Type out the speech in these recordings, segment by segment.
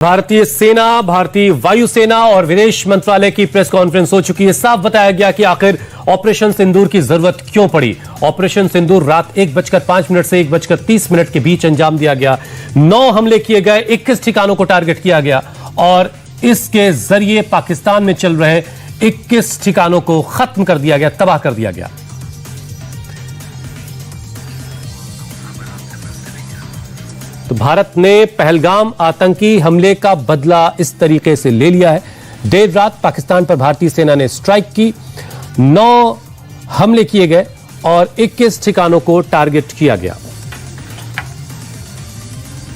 भारतीय सेना, भारतीय वायुसेना और विदेश मंत्रालय की प्रेस कॉन्फ्रेंस हो चुकी है। साफ बताया गया कि आखिर ऑपरेशन सिंदूर की जरूरत क्यों पड़ी। ऑपरेशन सिंदूर रात 1:05 से 1:30 के बीच अंजाम दिया गया। 9 हमले किए गए, 21 ठिकानों को टारगेट किया गया और इसके जरिए पाकिस्तान में चल रहे 21 ठिकानों को खत्म कर दिया गया, तबाह कर दिया गया। तो भारत ने पहलगाम आतंकी हमले का बदला इस तरीके से ले लिया है। देर रात पाकिस्तान पर भारतीय सेना ने स्ट्राइक की, 9 हमले किए गए और 21 ठिकानों को टारगेट किया गया।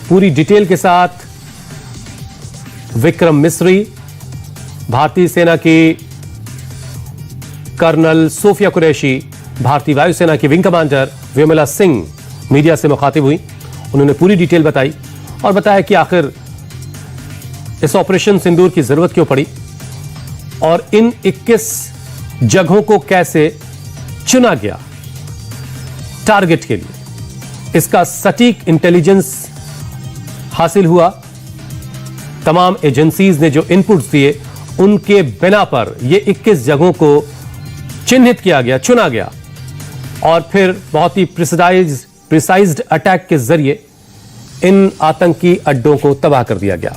पूरी डिटेल के साथ विक्रम मिस्री, भारतीय सेना की कर्नल सोफिया कुरैशी, भारतीय वायुसेना की wing commander Vimla Singh media से मुखातिब हुई। उन्होंने पूरी डिटेल बताई और बताया कि आखिर इस ऑपरेशन सिंदूर की जरूरत क्यों पड़ी और इन 21 जगहों को कैसे चुना गया टारगेट के लिए। इसका सटीक इंटेलिजेंस हासिल हुआ। तमाम एजेंसीज ने जो इनपुट्स दिए उनके बिना पर यह 21 जगहों को चिन्हित किया गया, चुना गया और फिर बहुत ही प्रिसाइज्ड अटैक के जरिए इन आतंकी अड्डों को तबाह कर दिया गया।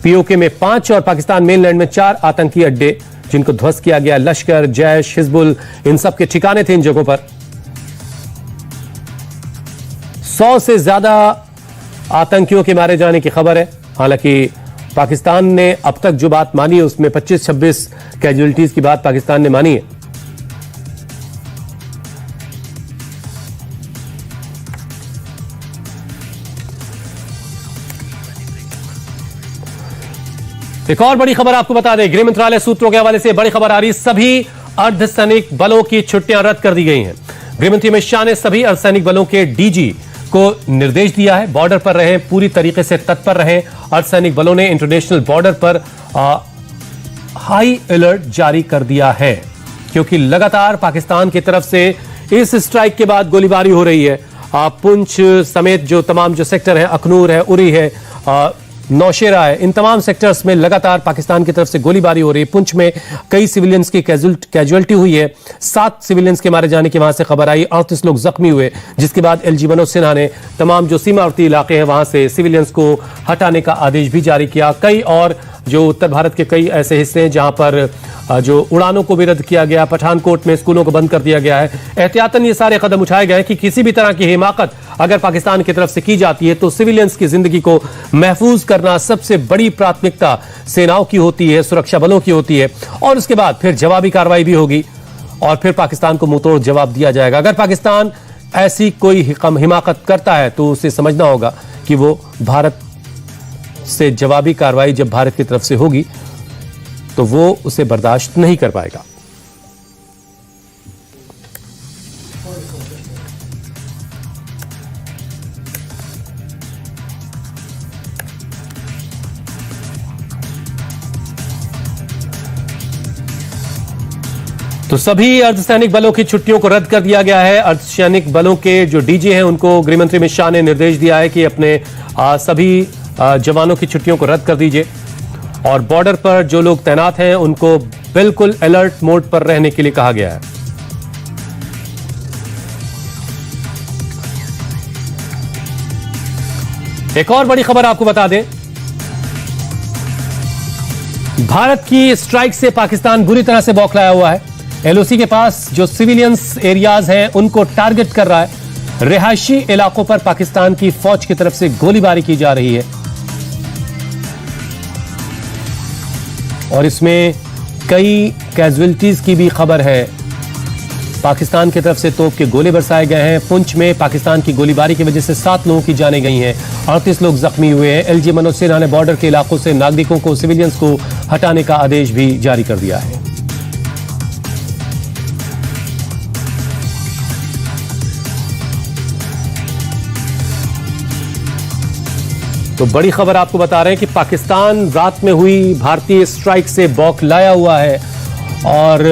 पीओके में 5 और पाकिस्तान मेनलैंड में 4 आतंकी अड्डे जिनको ध्वस्त किया गया। लश्कर, जैश, हिजबुल, इन सब के ठिकाने थे इन जगहों पर। 100 से ज्यादा आतंकियों के मारे जाने की खबर है। हालांकि पाकिस्तान ने अब तक जो बात मानी है उसमें 25-26 कैजुअलिटीज की बात पाकिस्तान ने मानी है। एक और बड़ी खबर आपको बता दें, गृह मंत्रालय सूत्रों के हवाले से बड़ी खबर आ रही है। सभी अर्धसैनिक बलों की छुट्टियां रद्द कर दी गई हैं। गृहमंत्री अमित शाह ने सभी अर्धसैनिक बलों के डीजी को निर्देश दिया है, बॉर्डर पर रहें, पूरी तरीके से तत्पर रहें। अर्धसैनिक बलों ने इंटरनेशनल बॉर्डर पर हाई अलर्ट जारी कर दिया है क्योंकि लगातार पाकिस्तान की तरफ से इस स्ट्राइक के बाद गोलीबारी हो रही है। पुंछ समेत जो तमाम जो सेक्टर है, अखनूर है, उरी है, नौशेरा है, इन तमाम सेक्टर्स में लगातार पाकिस्तान की तरफ से गोलीबारी हो रही है। पुंछ में कई सिविलियंस की कैजुअलिटी हुई है। 7 सिविलियंस के मारे जाने की वहां से खबर आई, 38 लोग जख्मी हुए, जिसके बाद एलजी मनोज सिन्हा ने तमाम जो सीमावर्ती इलाके हैं वहां से सिविलियंस को हटाने का आदेश भी जारी किया। कई और जो उत्तर भारत के कई ऐसे हिस्से हैं जहां पर जो उड़ानों को भी रद्द किया गया, पठानकोट में स्कूलों को बंद कर दिया गया है। एहतियातन ये सारे कदम उठाए गए कि किसी भी तरह की हिमाकत अगर पाकिस्तान की तरफ से की जाती है तो सिविलियंस की जिंदगी को महफूज करना सबसे बड़ी प्राथमिकता सेनाओं की होती है, सुरक्षा बलों की होती है और उसके बाद फिर जवाबी कार्रवाई भी होगी और फिर पाकिस्तान को मुंहतोड़ जवाब दिया जाएगा। अगर पाकिस्तान ऐसी कोई हिमाकत करता है तो उसे समझना होगा कि वो भारत से जवाबी कार्रवाई जब भारत की तरफ से होगी तो वो उसे बर्दाश्त नहीं कर पाएगा। तो सभी अर्धसैनिक बलों की छुट्टियों को रद्द कर दिया गया है। अर्धसैनिक बलों के जो डीजी हैं उनको गृहमंत्री अमित शाह ने निर्देश दिया है कि अपने सभी जवानों की छुट्टियों को रद्द कर दीजिए और बॉर्डर पर जो लोग तैनात हैं उनको बिल्कुल अलर्ट मोड पर रहने के लिए कहा गया है। एक और बड़ी खबर आपको बता दें, भारत की स्ट्राइक से पाकिस्तान बुरी तरह से बौखलाया हुआ है। एलओसी के पास जो सिविलियंस एरियाज हैं उनको टारगेट कर रहा है। रिहायशी इलाकों पर पाकिस्तान की फौज की तरफ से गोलीबारी की जा रही है और इसमें कई कैजुअलिटीज की भी खबर है। पाकिस्तान की तरफ से तोप के गोले बरसाए गए हैं। पुंछ में पाकिस्तान की गोलीबारी की वजह से 7 लोगों की जानें गई हैं, 38 लोग जख्मी हुए हैं। एलजी मनोज सिन्हा ने बॉर्डर के इलाकों से नागरिकों को, सिविलियंस को हटाने का आदेश भी जारी कर दिया है। तो बड़ी खबर आपको बता रहे हैं कि पाकिस्तान रात में हुई भारतीय स्ट्राइक से बौखलाया हुआ है और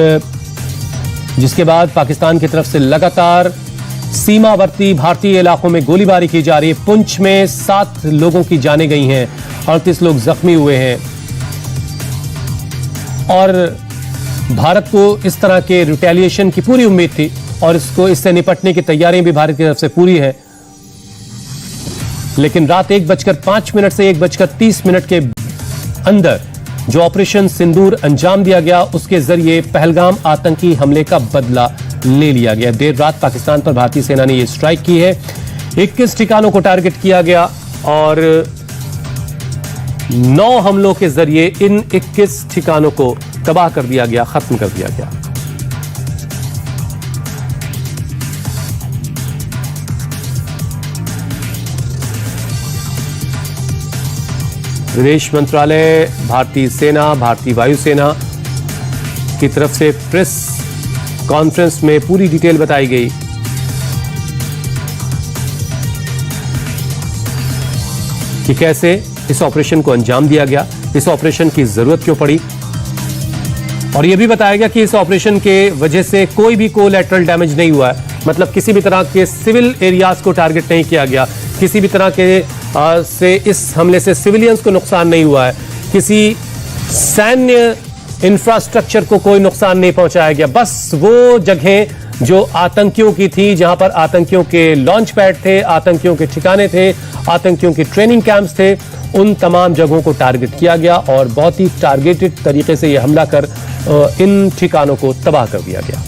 जिसके बाद पाकिस्तान की तरफ से लगातार सीमावर्ती भारतीय इलाकों में गोलीबारी की जा रही है। पुंछ में 7 लोगों की जानें गई हैं 38 लोग जख्मी हुए हैं। और भारत को इस तरह के रिटेलिएशन की पूरी उम्मीद थी और इससे निपटने की तैयारियां भी भारत की तरफ से पूरी है। लेकिन रात 1:05 से 1:30 के अंदर जो ऑपरेशन सिंदूर अंजाम दिया गया, उसके जरिए पहलगाम आतंकी हमले का बदला ले लिया गया। देर रात पाकिस्तान पर भारतीय सेना ने यह स्ट्राइक की है। 21 ठिकानों को टारगेट किया गया और 9 हमलों के जरिए इन 21 ठिकानों को तबाह कर दिया गया, खत्म कर दिया गया। विदेश मंत्रालय, भारतीय सेना, भारतीय वायुसेना की तरफ से प्रेस कॉन्फ्रेंस में पूरी डिटेल बताई गई कि कैसे इस ऑपरेशन को अंजाम दिया गया, इस ऑपरेशन की जरूरत क्यों पड़ी, और यह भी बताया गया कि इस ऑपरेशन के वजह से कोई भी कोलैटरल डैमेज नहीं हुआ है। मतलब किसी भी तरह के सिविल एरियाज को टारगेट नहीं किया गया, किसी भी तरह के से इस हमले से सिविलियंस को नुकसान नहीं हुआ है, किसी सैन्य इंफ्रास्ट्रक्चर को कोई नुकसान नहीं पहुंचाया गया। बस वो जगहें जो आतंकियों की थी, जहां पर आतंकियों के लॉन्च पैड थे, आतंकियों के ठिकाने थे, आतंकियों के ट्रेनिंग कैंप्स थे, उन तमाम जगहों को टारगेट किया गया और बहुत ही टारगेटेड तरीके से यह हमला कर इन ठिकानों को तबाह कर दिया गया।